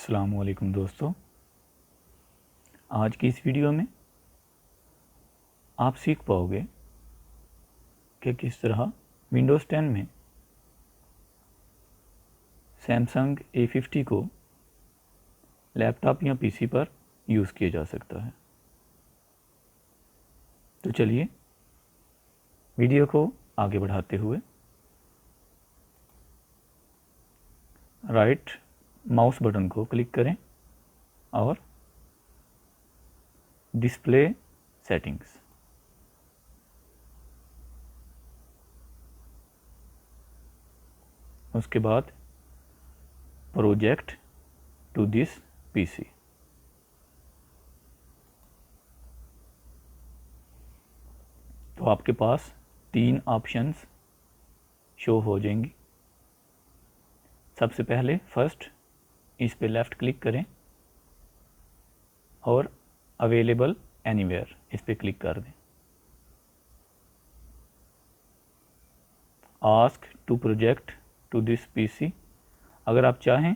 अस्सलाम वालेकुम दोस्तों, आज की इस वीडियो में आप सीख पाओगे कि किस तरह विंडोज़ 10 में सैमसंग A50 को लैपटॉप या पीसी पर यूज़ किया जा सकता है। तो चलिए वीडियो को आगे बढ़ाते हुए राइट माउस बटन को क्लिक करें और डिस्प्ले सेटिंग्स, उसके बाद प्रोजेक्ट टू दिस पीसी। तो आपके पास 3 ऑप्शंस शो हो जाएंगी। सबसे पहले फर्स्ट इस पे लेफ़्ट क्लिक करें और अवेलेबल एनीवेयर इस पे क्लिक कर दें। Ask to project to this PC, अगर आप चाहें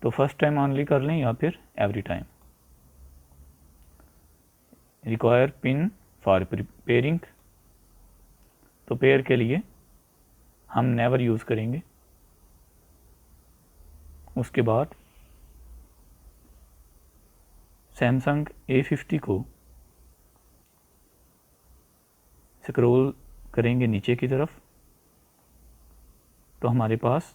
तो फर्स्ट टाइम ऑनली कर लें या फिर every time. Require pin for pairing, तो पेयर के लिए हम नेवर यूज़ करेंगे। उसके बाद सैमसंग A50 को स्क्रॉल करेंगे नीचे की तरफ, तो हमारे पास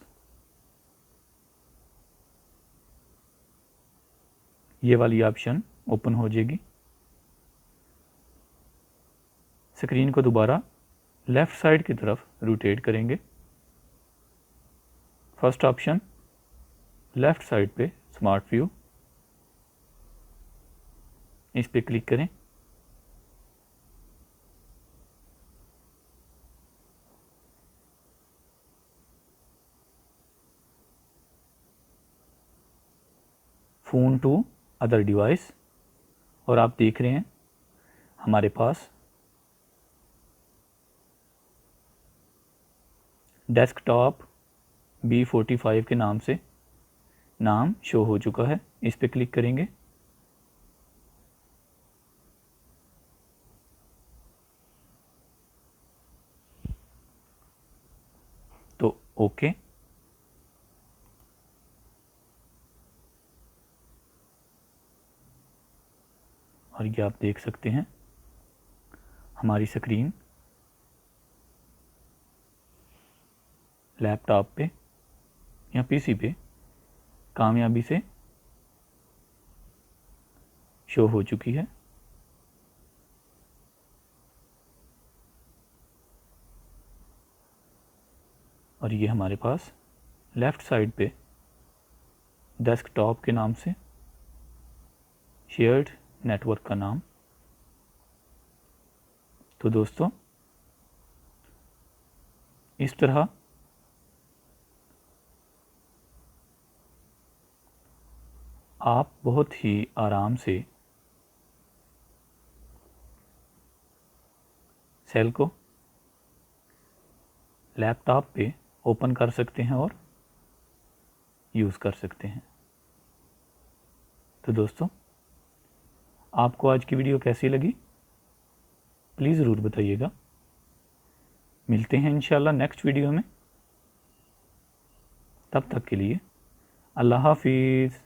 ये वाली ऑप्शन ओपन हो जाएगी। स्क्रीन को दोबारा लेफ़्ट साइड की तरफ रोटेट करेंगे। फर्स्ट ऑप्शन लेफ़्ट साइड पे स्मार्ट व्यू, इस पे क्लिक करें। फ़ोन टू अदर डिवाइस, और आप देख रहे हैं हमारे पास डेस्कटॉप B45 के नाम से नाम शो हो चुका है। इस पे क्लिक करेंगे। तो ओके, और ये आप देख सकते हैं हमारी स्क्रीन लैपटॉप पे या पीसी पे कामयाबी से शो हो चुकी है। और ये हमारे पास लेफ़्ट साइड पे डेस्कटॉप के नाम से शेयर्ड नेटवर्क का नाम। तो दोस्तों, इस तरह आप बहुत ही आराम से सेल को लैपटॉप पे ओपन कर सकते हैं और यूज़ कर सकते हैं। तो दोस्तों, आपको आज की वीडियो कैसी लगी प्लीज़ ज़रूर बताइएगा। मिलते हैं इंशाल्लाह नेक्स्ट वीडियो में। तब तक के लिए अल्लाह हाफिज़।